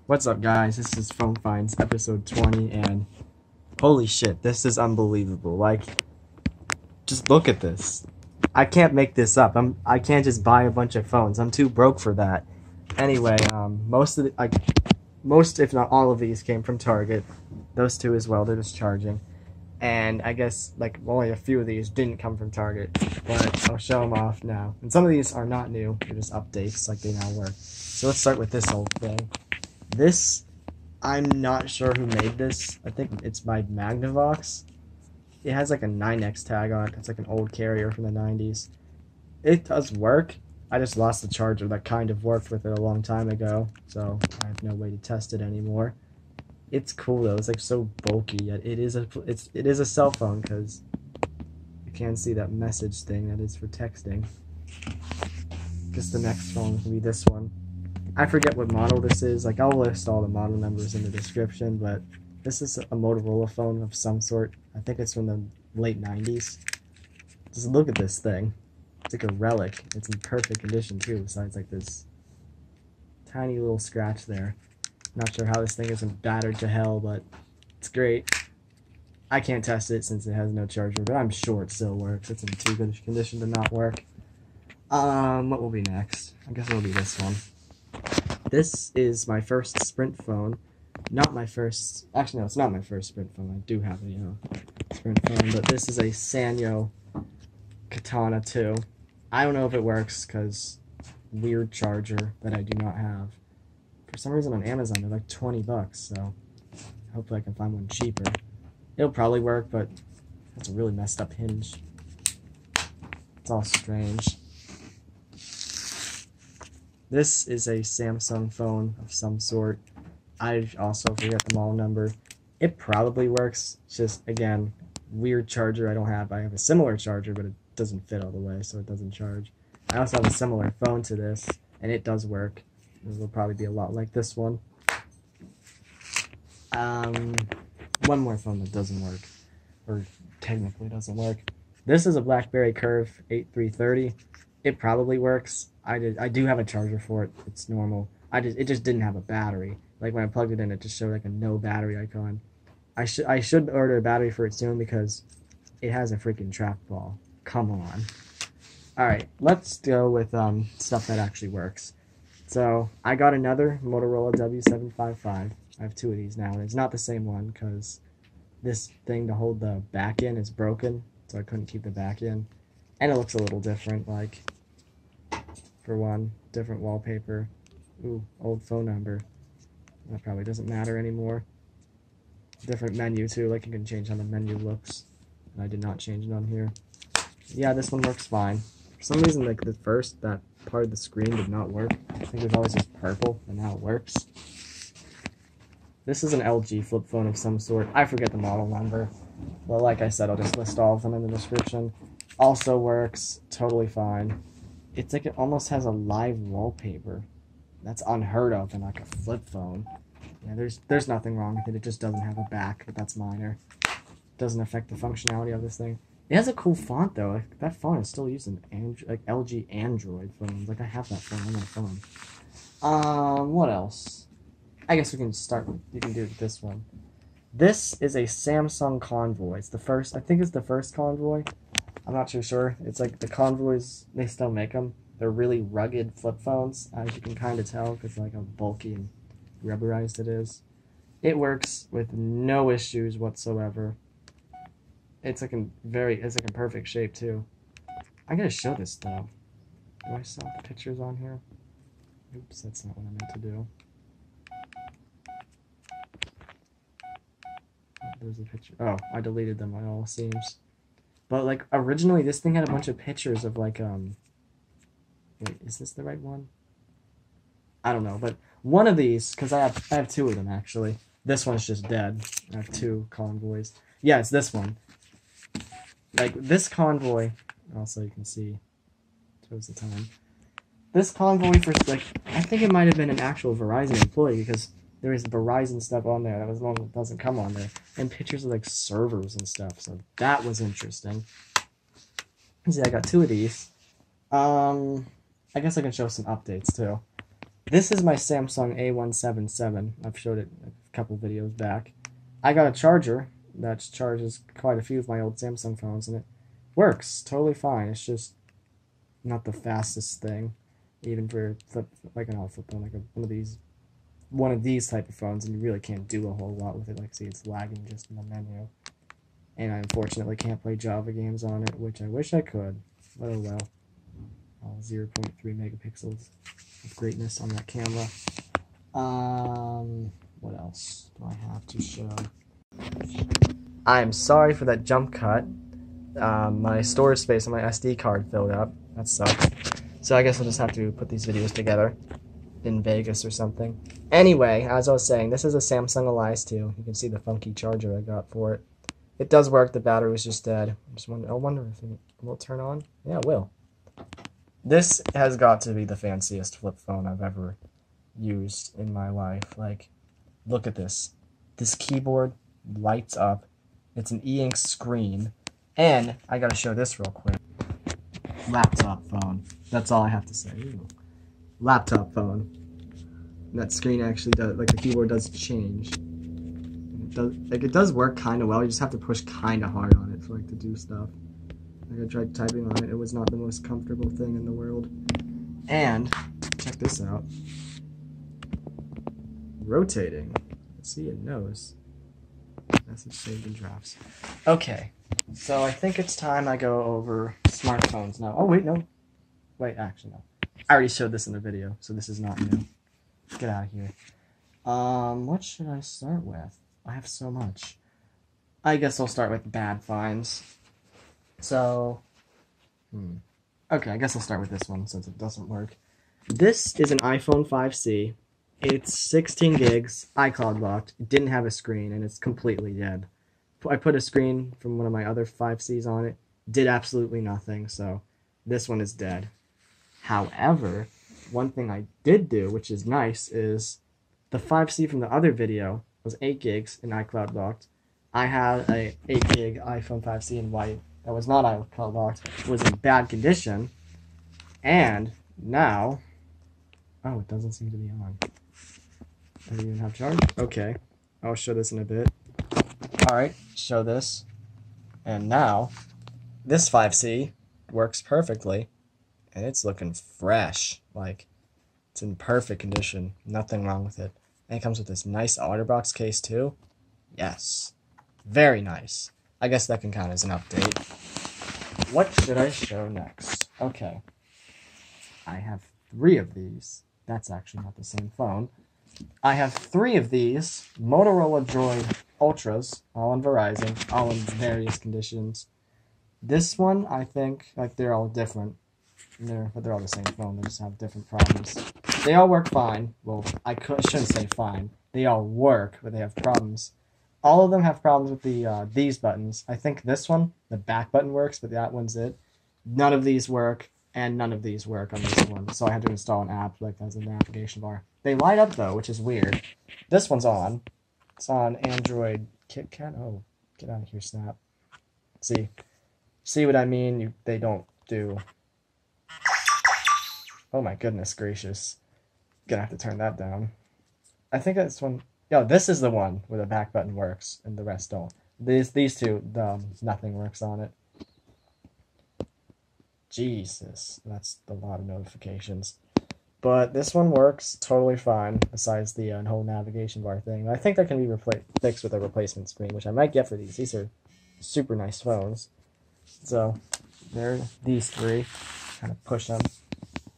What's up, guys? This is Phone Finds episode 20, and holy shit, this is unbelievable. Like, just look at this. I can't make this up. I can't just buy a bunch of phones. I'm too broke for that. Anyway, most if not all of these came from Target. Those two as well. They're just charging. And I guess like only a few of these didn't come from Target, but I'll show them off now. And some of these are not new. They're just updates, like they now work. So let's start with this old thing. This, I'm not sure who made this. I think it's by Magnavox. It has like a 9X tag on it. It's like an old carrier from the 90s. It does work. I just lost the charger that kind of worked with it a long time ago, so I have no way to test it anymore. It's cool though. It's like so bulky, yet it is a cell phone because you can see that message thing that is for texting. Guess the next phone will be this one. I forget what model this is. Like, I'll list all the model numbers in the description, but this is a Motorola phone of some sort. I think it's from the late 90s. Just look at this thing. It's like a relic. It's in perfect condition too, besides like this tiny little scratch there. Not sure how this thing isn't battered to hell, but it's great. I can't test it since it has no charger, but I'm sure it still works. It's in too good a condition to not work. What will be next? I guess it'll be this one. This is my first Sprint phone. Not my first... Actually, no, it's not my first Sprint phone. I do have a Sprint phone, but this is a Sanyo Katana 2. I don't know if it works, because weird charger that I do not have. For some reason on Amazon, they're like 20 bucks, so hopefully I can find one cheaper. It'll probably work, but it's a really messed up hinge. It's all strange. This is a Samsung phone of some sort. I also forget the model number. It probably works. It's just, again, weird charger I don't have. I have a similar charger, but it doesn't fit all the way, so it doesn't charge. I also have a similar phone to this, and it does work. This will probably be a lot like this one. One more phone that doesn't work, or technically doesn't work. This is a BlackBerry Curve 8330. It probably works. I do have a charger for it. It's normal. It just didn't have a battery. Like when I plugged it in, it just showed like a no battery icon. I should order a battery for it soon because it has a freaking trackball. Come on. All right, let's go with stuff that actually works. So I got another Motorola W755. I have two of these now, and it's not the same one because this thing to hold the back in is broken, so I couldn't keep the back in. And it looks a little different, like, for one, different wallpaper. Ooh, old phone number. That probably doesn't matter anymore. Different menu, too, like you can change how the menu looks. And I did not change it on here. Yeah, this one works fine. For some reason, like, that part of the screen did not work. I think it was always just purple, and now it works. This is an LG flip phone of some sort. I forget the model number. Well, like I said, I'll just list all of them in the description. Also works totally fine. It's like it almost has a live wallpaper. That's unheard of in like a flip phone. Yeah, there's nothing wrong with it. It just doesn't have a back, but that's minor. Doesn't affect the functionality of this thing. It has a cool font though. Like, that phone is still using like LG Android phones. Like I have that phone on my phone. What else? I guess we can start with, you can do this one. This is a Samsung Convoy. It's the first, I think it's the first Convoy. I'm not too sure. It's like the Convoys, they still make them. They're really rugged flip phones, as you can kind of tell, because like how bulky and rubberized it is. It works with no issues whatsoever. It's like it's like in perfect shape too. I gotta show this though. Do I still have the pictures on here? Oops, that's not what I meant to do. There's a picture. Oh, I deleted them by all seams. But like originally this thing had a bunch of pictures of like wait, is this the right one? I don't know, but one of these, because I have two of them actually. This one's just dead. I have two Convoys. Yeah, it's this one. Like this Convoy, also you can see towards the time. This Convoy for like I think it might have been an actual Verizon employee because there is Verizon stuff on there. That was one that doesn't come on there. And pictures of like servers and stuff. So that was interesting. See, I got two of these. I guess I can show some updates too. This is my Samsung A177. I've showed it a couple videos back. I got a charger that charges quite a few of my old Samsung phones, and it works totally fine. It's just not the fastest thing, even for flip, like an flip phone, like one of these type of phones, and you really can't do a whole lot with it. Like, see, it's lagging just in the menu, and I unfortunately can't play Java games on it, which I wish I could, but oh well. 0.3 megapixels of greatness on that camera. What else do I have to show? I'm sorry for that jump cut. My storage space on my SD card filled up. That sucks. So I guess I'll just have to put these videos together in Vegas or something. Anyway, as I was saying, this is a Samsung Elias 2. You can see the funky charger I got for it. It does work. The battery was just dead. I wonder if it will turn on. Yeah, it will. This has got to be the fanciest flip phone I've ever used in my life. Like, look at this. This keyboard lights up. It's an e-ink screen. And I gotta show this real quick. Laptop phone. That's all I have to say. Ooh. Laptop phone. And that screen actually does, like, the keyboard does change. It does work kind of well. You just have to push kind of hard on it for, like, to do stuff. Like, I tried typing on it. It was not the most comfortable thing in the world. And check this out. Rotating. Let's see, it knows. Message saved in drafts. Okay, so I think it's time I go over smartphones now. Oh wait, no. Wait, actually no. I already showed this in the video, so this is not new. Get out of here. What should I start with? I have so much. I guess I'll start with bad finds. So, okay, I guess I'll start with this one since it doesn't work. This is an iPhone 5C. It's 16 gigs, iCloud locked. It didn't have a screen, and it's completely dead. I put a screen from one of my other 5Cs on it. Did absolutely nothing, so this one is dead. However, one thing I did do, which is nice, is the 5C from the other video was 8 gigs and iCloud locked. I had a 8 gig iPhone 5C in white that was not iCloud locked. It was in bad condition, and now, oh, it doesn't seem to be on. Does it even have charge? Okay, I'll show this in a bit. Alright, show this. And now, this 5C works perfectly. And it's looking fresh. Like, it's in perfect condition. Nothing wrong with it. And it comes with this nice OtterBox case too. Yes. Very nice. I guess that can count as an update. What should I show next? Okay. I have 3 of these. That's actually not the same phone. I have 3 of these Motorola Droid Ultras, all on Verizon, all in various conditions. This one, I think, like, they're all different. But they're all the same phone. They just have different problems. They all work fine. Well, shouldn't say fine. They all work, but they have problems. All of them have problems with the these buttons. I think this one, the back button works, but that one's it. None of these work, and none of these work on this one. So I had to install an app like as a navigation bar. They light up though, which is weird. This one's on. It's on Android KitKat. Oh, get out of here, Snap. See what I mean? They don't do. Oh my goodness gracious. Gonna have to turn that down. I think that's one. Yo, this is the one where the back button works and the rest don't. These two, nothing works on it. Jesus, that's a lot of notifications. But this one works totally fine, besides the whole navigation bar thing. I think that can be fixed with a replacement screen, which I might get for these. These are super nice phones. So, there are these 3. Kind of push them.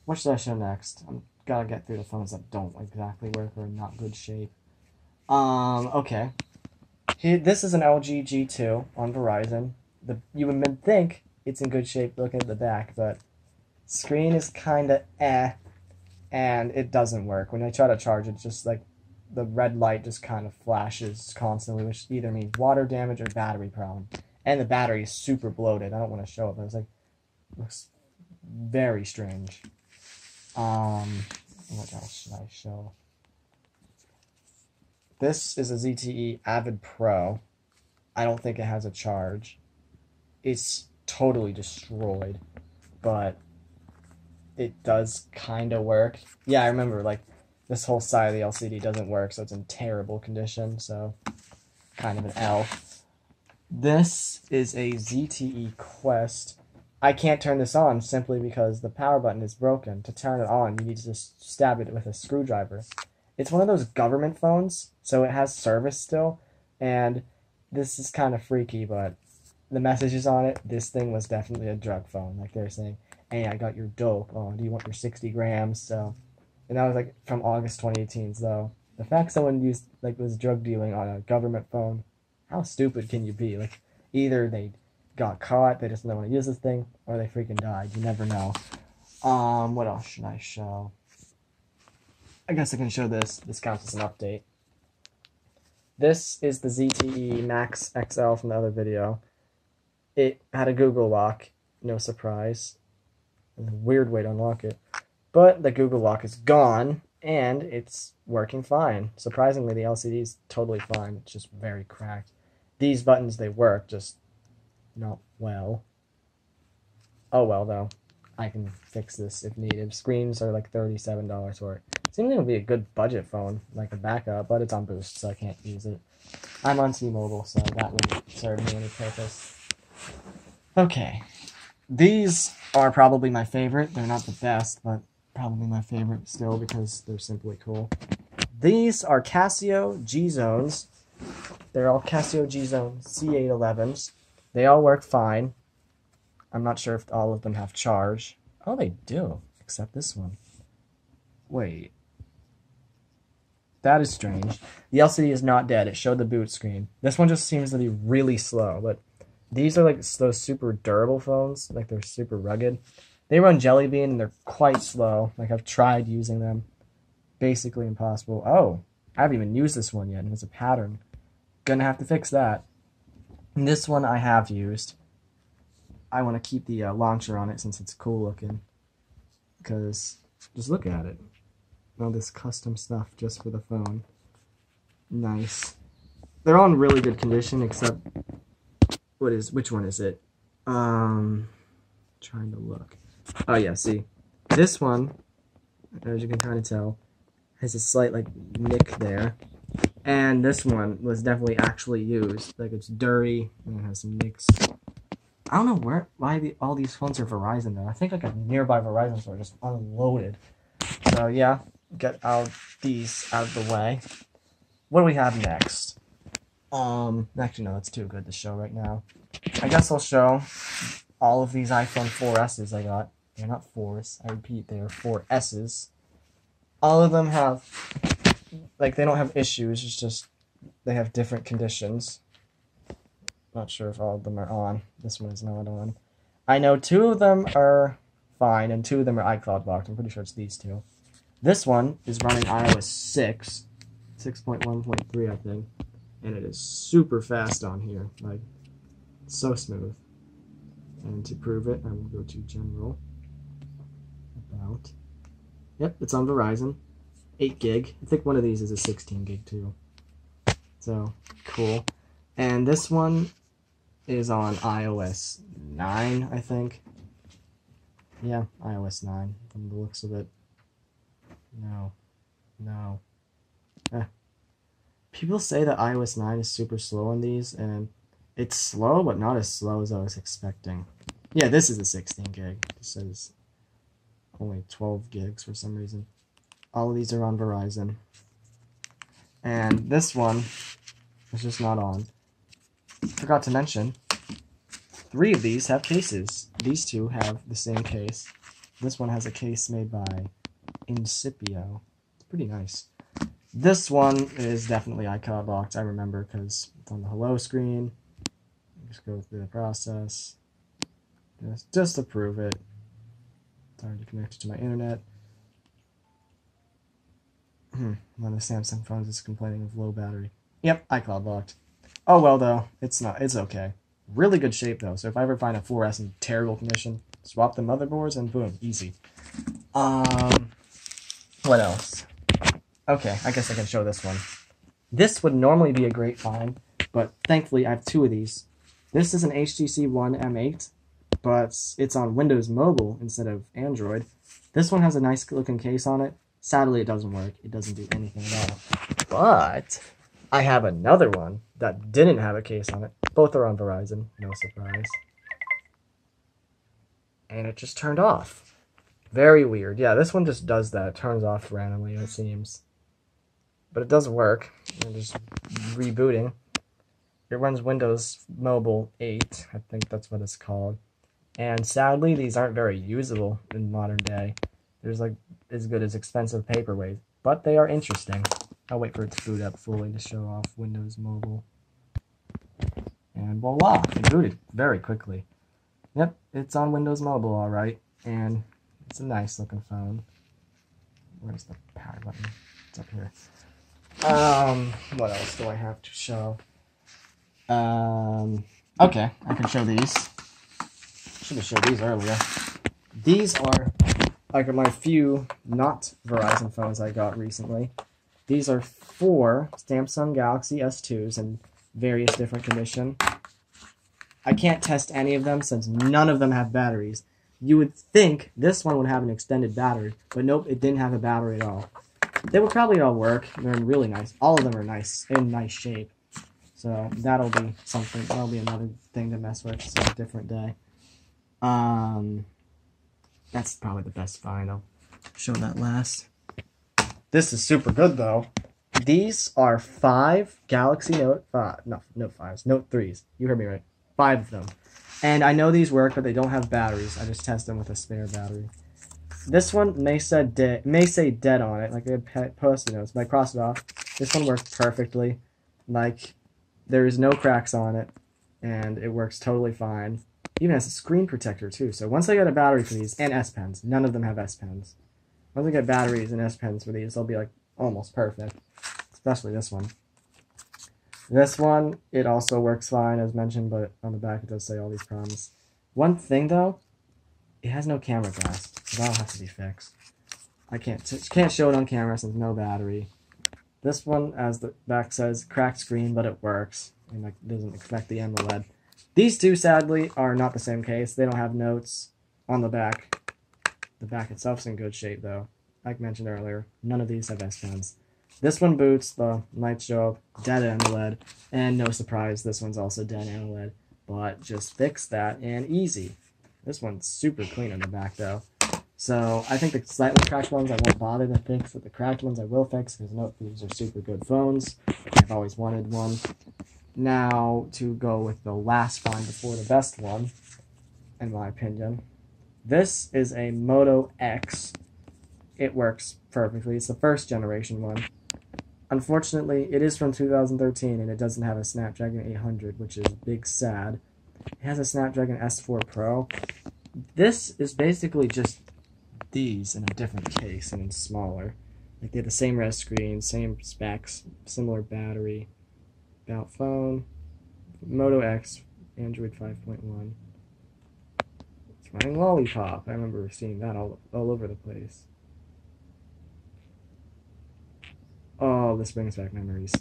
What should I show next? I'm gotta get through the phones that don't exactly work or are in not good shape. Okay. This is an LG G2 on Verizon. You would think it's in good shape looking at the back, but screen is kinda and it doesn't work. When I try to charge it, just like the red light just kind of flashes constantly, which either means water damage or battery problem. And the battery is super bloated. I don't want to show it, but it's like, looks very strange. What else should I show? This is a ZTE Avid Pro. I don't think it has a charge. It's totally destroyed, but it does kind of work. Yeah, I remember, like, This whole side of the LCD doesn't work, so it's in terrible condition, so kind of an L. This is a ZTE Quest. I can't turn this on simply because the power button is broken. To turn it on, you need to just stab it with a screwdriver. It's one of those government phones, so it has service still, and this is kind of freaky, but the messages on it, this thing was definitely a drug phone. Like, they're saying, hey, I got your dope. Oh, do you want your 60 grams? So, and that was like from August 2018. So the fact someone was drug dealing on a government phone, how stupid can you be? Like, either they got caught, they just don't want to use this thing, or they freaking died. You never know. What else should I show? I guess I can show this. This counts as an update. This is the ZTE Max XL from the other video. It had a Google lock, no surprise. A weird way to unlock it. But the Google lock is gone, and it's working fine. Surprisingly, the LCD is totally fine. It's just very cracked. These buttons, they work, just not well. Oh well, though. I can fix this if needed. Screens are like $37 for it. Seems like it would be a good budget phone, like a backup, but it's on Boost, so I can't use it. I'm on T-Mobile, so that wouldn't serve me any purpose. Okay. These are probably my favorite. They're not the best, but probably my favorite still because they're simply cool. These are Casio G-Zones. They're all Casio G-Zone C811s. They all work fine. I'm not sure if all of them have charge. Oh, they do, except this one. Wait. That is strange. The LCD is not dead. It showed the boot screen. This one just seems to be really slow, but these are like those super durable phones. Like, they're super rugged. They run Jelly Bean, and they're quite slow. Like, I've tried using them. Basically impossible. Oh, I haven't even used this one yet, and it's a pattern. Gonna have to fix that. And this one I have used. I want to keep the launcher on it since it's cool looking. Because, just look at it. All this custom stuff just for the phone. Nice. They're all in really good condition, except... which one is it? Trying to look. Oh yeah, see. This one, as you can kind of tell, has a slight, like, nick there. And this one was definitely actually used. Like, it's dirty, and it has some nicks. I don't know why all these phones are Verizon, though. I think, like, a nearby Verizon store just unloaded. So, yeah, get these out of the way. What do we have next? Actually, no, that's too good to show right now. I guess I'll show all of these iPhone 4S's I got. They're not 4s, I repeat, they are 4S's. All of them have, like, they don't have issues, it's just they have different conditions. Not sure if all of them are on. This one is not on. I know 2 of them are fine, and 2 of them are iCloud locked. I'm pretty sure it's these 2. This one is running iOS 6, 6.1.3, I think. And it is super fast on here, like, so smooth. And to prove it, I will go to General. About. Yep, it's on Verizon. 8 gig. I think one of these is a 16 gig too. So, cool. And this one is on iOS 9, I think. Yeah, iOS 9, from the looks of it. No. People say that iOS 9 is super slow on these, and it's slow, but not as slow as I was expecting. Yeah, this is a 16 gig. It says only 12 gigs for some reason. All of these are on Verizon. And this one is just not on. Forgot to mention, 3 of these have cases. These 2 have the same case. This one has a case made by Incipio. It's pretty nice. This one is definitely iCloud locked, I remember, because it's on the hello screen. Just go through the process. Just to prove it. It's already connected to my internet. One of the Samsung phones is complaining of low battery. Yep, iCloud locked. Oh well, though. It's okay. Really good shape, though, so if I ever find a 4S in terrible condition, swap the motherboards and boom, easy. What else? Okay, I guess I can show this one. This would normally be a great find, but thankfully I have 2 of these. This is an HTC One M8, but it's on Windows Mobile instead of Android. This one has a nice looking case on it. Sadly, it doesn't work. It doesn't do anything at all. But I have another one that didn't have a case on it. Both are on Verizon, no surprise. And it just turned off. Very weird. Yeah, this one just does that. It turns off randomly, it seems. But it doesn't work. I'm just rebooting. It runs Windows Mobile 8. I think that's what it's called. And sadly, these aren't very usable in modern day. There's like as good as expensive paperweight. But they are interesting. I'll wait for it to boot up fully to show off Windows Mobile. And voila, it booted very quickly. Yep, it's on Windows Mobile alright. And it's a nice looking phone. Where's the power button? It's up here. What else do I have to show? Okay, I can show these. Should have showed these earlier. These are like my few not Verizon phones I got recently. These are 4 Samsung Galaxy S2s in various different condition. I can't test any of them since none of them have batteries. You would think this one would have an extended battery, but nope, it didn't have a battery at all. They would probably all work. They're really nice. All of them are nice, in nice shape. So that'll be something. That'll be another thing to mess with some different day. That's probably the best find. I'll show that last. This is super good though. These are 5 Galaxy Note 5. No, Note 5s. Note 3s. You heard me right. 5 of them. And I know these work, but they don't have batteries. I just test them with a spare battery. This one may say dead on it, like a post-it notes. But I cross it off. This one works perfectly. Like, there's no cracks on it, and it works totally fine. Even has a screen protector too. So once I get a battery for these, and S Pens, none of them have S Pens. Once I get batteries and S Pens for these, they'll be like almost perfect. Especially this one. This one, it also works fine as mentioned, but on the back it does say all these problems. One thing though, it has no camera glass, so that'll have to be fixed. I can't show it on camera since no battery. This one, as the back says, cracked screen, but it works, and like doesn't affect the AMOLED. These two, sadly, are not the same case. They don't have notes on the back. The back itself's in good shape, though. Like mentioned earlier, none of these have S Pens. This one boots, the lights show up, dead AMOLED, and no surprise, this one's also dead AMOLED. But just fix that, and easy. This one's super clean on the back, though. So I think the slightly cracked ones I won't bother to fix, but the cracked ones I will fix, because Note 3s are super good phones. I've always wanted one. Now, to go with the last find before the best one, in my opinion. This is a Moto X. It works perfectly. It's the first generation one. Unfortunately, it is from 2013, and it doesn't have a Snapdragon 800, which is big sad. It has a Snapdragon S4 Pro. This is basically just these in a different case and smaller. Like they have the same res screen, same specs, similar battery. About phone, Moto X, Android 5.1. It's running Lollipop. I remember seeing that all over the place. Oh, this brings back memories.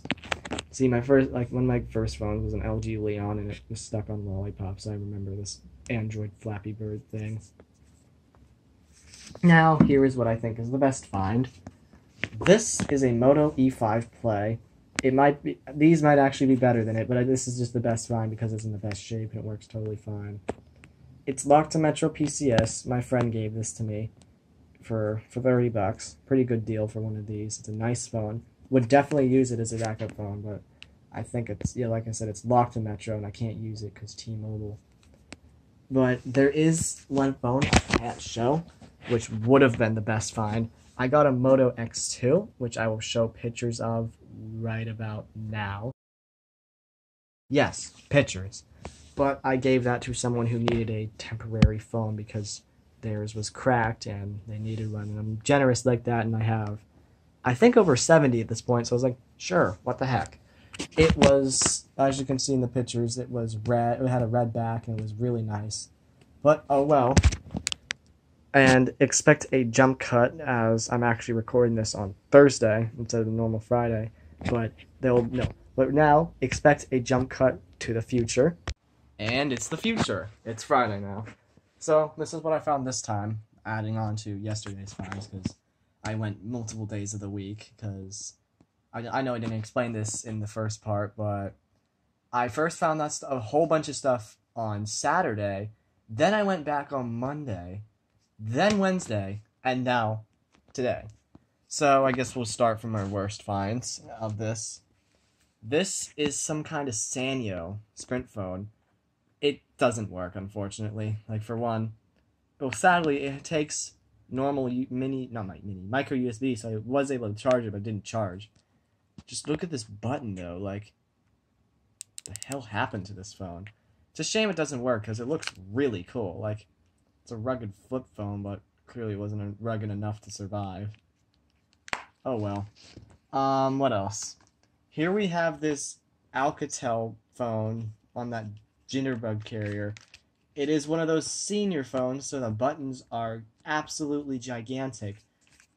See, one of my first phones was an LG Leon, and it was stuck on Lollipop, so I remember this Android Flappy Bird thing. Now, here is what I think is the best find. This is a Moto E5 Play. These might actually be better than it, but this is just the best find because it's in the best shape and it works totally fine. It's locked to Metro PCS. My friend gave this to me for $30. Pretty good deal for one of these. It's a nice phone. Would definitely use it as a backup phone, but I think it's, yeah, like I said, it's locked to Metro and I can't use it because T-Mobile. But there is one phone I can't show, which would have been the best find. I got a Moto X2, which I will show pictures of right about now. Yes, pictures. But I gave that to someone who needed a temporary phone because theirs was cracked and they needed one. And I'm generous like that, and I have, I think, over 70 at this point. So I was like, sure, what the heck. It was, as you can see in the pictures, it was red. It had a red back and it was really nice. But, oh well. And expect a jump cut, as I'm actually recording this on Thursday instead of the normal Friday. But But now, expect a jump cut to the future. And it's the future. It's Friday now. So, this is what I found this time, adding on to yesterday's finds, because I went multiple days of the week because I know I didn't explain this in the first part, but I first found a whole bunch of stuff on Saturday. Then I went back on Monday, then Wednesday, and now today. So I guess we'll start from our worst finds of this. This is some kind of Sanyo Sprint phone. It doesn't work, unfortunately. Like, for one, well, sadly, it takes normal micro USB, so I was able to charge it, but it didn't charge. Just look at this button, though. Like, what the hell happened to this phone? It's a shame it doesn't work, because it looks really cool. Like, it's a rugged flip phone, but clearly it wasn't rugged enough to survive. Oh, well. What else? Here we have this Alcatel phone on that Jitterbug carrier. It is one of those senior phones, so the buttons are absolutely gigantic.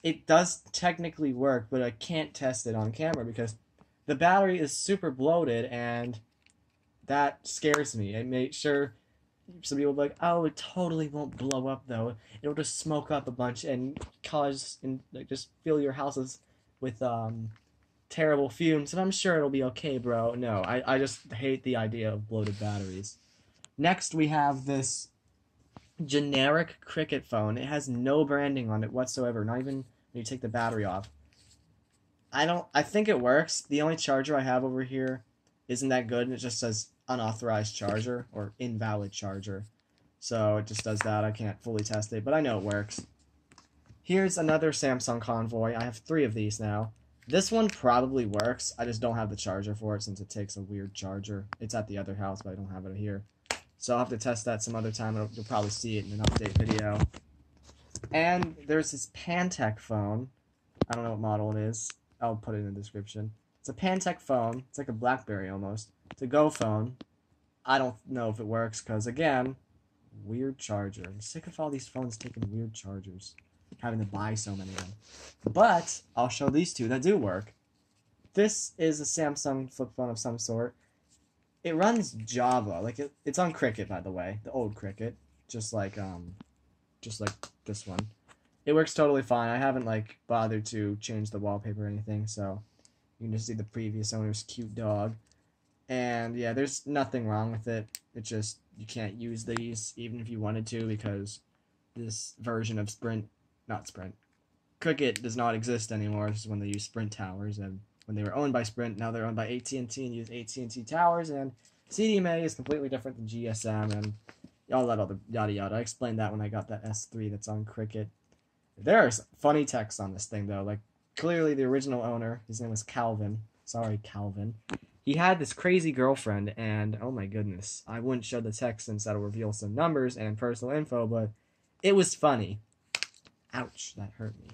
It does technically work, but I can't test it on camera because the battery is super bloated, and that scares me. I made sure some people will be like, oh, it totally won't blow up, though. It'll just smoke up a bunch and just fill your houses with terrible fumes, and I'm sure it'll be okay, bro. No, I just hate the idea of bloated batteries. Next, we have this generic Cricket phone. It has no branding on it whatsoever, not even when you take the battery off. I think it works. The only charger I have over here isn't that good, and it just says unauthorized charger, or invalid charger. So it just does that. I can't fully test it, but I know it works. Here's another Samsung Convoy. I have 3 of these now. This one probably works. I just don't have the charger for it since it takes a weird charger. It's at the other house, but I don't have it here. So I'll have to test that some other time. You'll probably see it in an update video. And there's this Pantech phone. I don't know what model it is. I'll put it in the description. It's a Pantech phone. It's like a BlackBerry almost. It's a Go phone. I don't know if it works because, again, weird charger. I'm sick of all these phones taking weird chargers. Having to buy so many of them. But I'll show these 2 that do work. This is a Samsung flip phone of some sort. It runs Java. Like it's on Cricket, by the way, the old Cricket, just like this one. It works totally fine. I haven't bothered to change the wallpaper or anything, so you can just see the previous owner's cute dog. And yeah, there's nothing wrong with it. It's just you can't use these even if you wanted to because this version of Cricket does not exist anymore. This is when they use Sprint towers, and when they were owned by Sprint, now they're owned by AT&T and use AT&T towers, and CDMA is completely different than GSM, and all that other yada yada. I explained that when I got that S3 that's on Cricket. There's funny text on this thing, though. Like, clearly the original owner, his name was Calvin. Sorry, Calvin. He had this crazy girlfriend, and oh my goodness, I wouldn't show the text since that'll reveal some numbers and personal info, but it was funny. Ouch, that hurt me.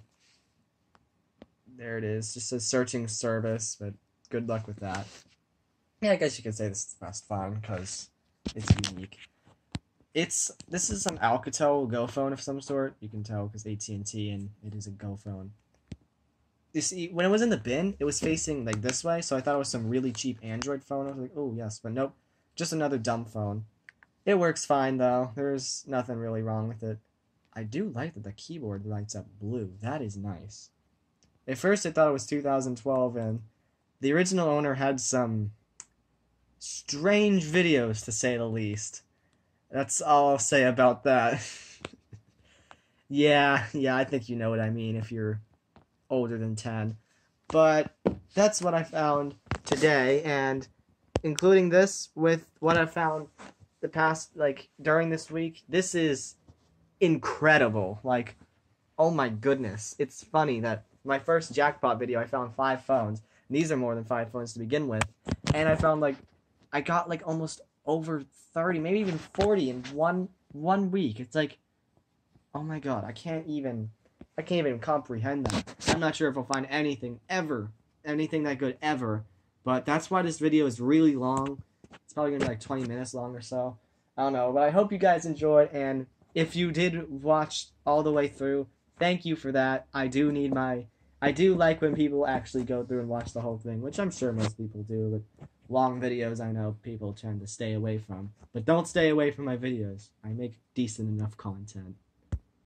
There it is. Just says searching service, but good luck with that. Yeah, I guess you could say this is the best phone because it's unique. This is some Alcatel Go phone of some sort. You can tell because AT&T, and it is a Go phone. You see, when it was in the bin, it was facing like this way, so I thought it was some really cheap Android phone. I was like, oh yes, but nope, just another dumb phone. It works fine though. There's nothing really wrong with it. I do like that the keyboard lights up blue. That is nice. At first I thought it was 2012, and the original owner had some strange videos, to say the least. That's all I'll say about that. yeah, I think you know what I mean if you're older than 10. But that's what I found today, and including this with what I found the past, during this week, this is incredible. Oh my goodness. It's funny that my first jackpot video, I found 5 phones. And these are more than 5 phones to begin with. And I found, I got, almost over 30, maybe even 40 in one week. It's oh my god, I can't even comprehend that. I'm not sure if I'll find anything that good ever. But that's why this video is really long. It's probably going to be 20 minutes long or so. I don't know, but I hope you guys enjoyed, and if you did watch all the way through, thank you for that. I do like when people actually go through and watch the whole thing, which I'm sure most people do, but long videos I know people tend to stay away from. But don't stay away from my videos. I make decent enough content.